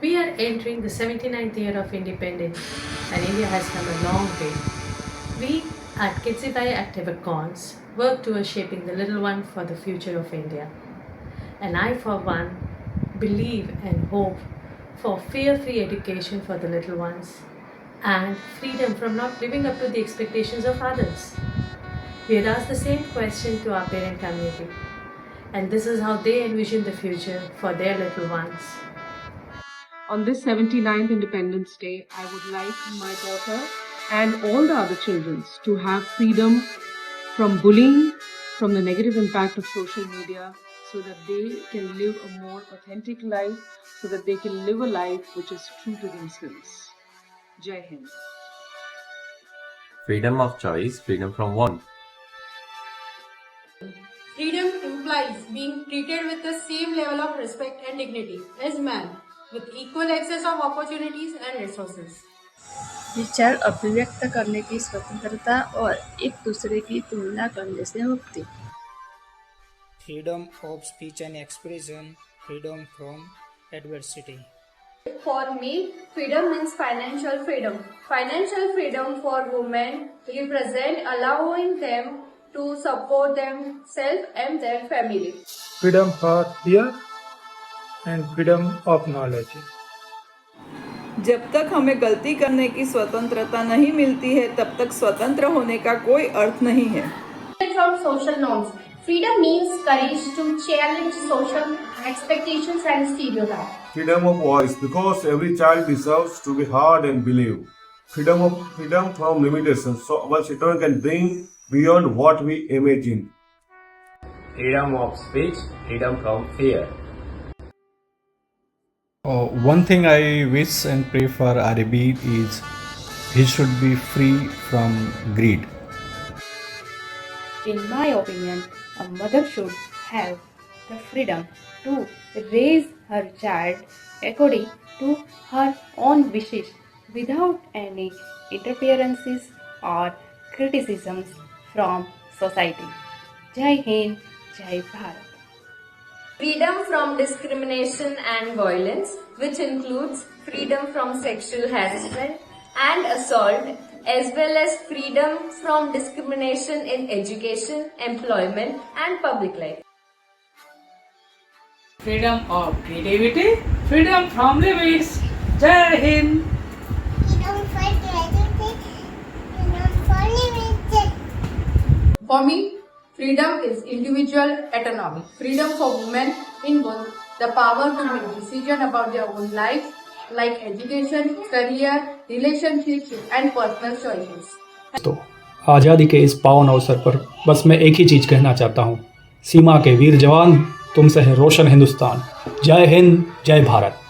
We are entering the 79th year of independence, and India has come a long way. We at Kidsify Active Cons work towards shaping the little one for the future of India. And I, for one, believe and hope for fear free education for the little ones and freedom from not living up to the expectations of others. We had asked the same question to our parent community, and this is how they envision the future for their little ones. On this 79th Independence Day, I would like my daughter and all the other children to have freedom from bullying, from the negative impact of social media, so that they can live a more authentic life, so that they can live a life which is true to themselves. Jai Hind. Freedom of choice, freedom from want. Freedom implies being treated with the same level of respect and dignity as man, with equal access of opportunities and resources. विचार अभिव्यक्त करने की स्वतंत्रता और एक दूसरे की तुलना करने से मुक्ति. Freedom of speech and expression, freedom from adversity. For me, freedom means financial freedom. Financial freedom for women represent allowing them to support themselves and their family. Freedom for fear and freedom of knowledge. जब तक हमें गलती करने की स्वतंत्रता नहीं मिलती है, तब तक स्वतंत्र होने का कोई अर्थ नहीं है. From social norms. Freedom means courage to challenge social expectations and stereotypes. Freedom of voice, because every child deserves to be heard and believed. Freedom from limitations, so our children can dream beyond what we imagine. Freedom of speech, freedom from fear. One thing I wish and pray for RAB is he should be free from greed. In my opinion, a mother should have the freedom to raise her child according to her own wishes without any interferences or criticisms from society. Jai Hind, Jai Bharat. Freedom from discrimination and violence, which includes freedom from sexual harassment and assault, as well as freedom from discrimination in education, employment, and public life. Freedom of creativity, freedom from limits. Jai Hind. Freedom for creativity, freedom for limits. For me, freedom is individual autonomy. Freedom for women involves the power to make decisions about their own lives, like education, career, relationships, and personal choices. तो आज़ादी के इस पावन अवसर पर बस मैं एक ही चीज़ कहना चाहता हूँ, सीमा के वीर जवान, तुमसे है रोशन हिंदुस्तान. जय हिंद, जय भारत.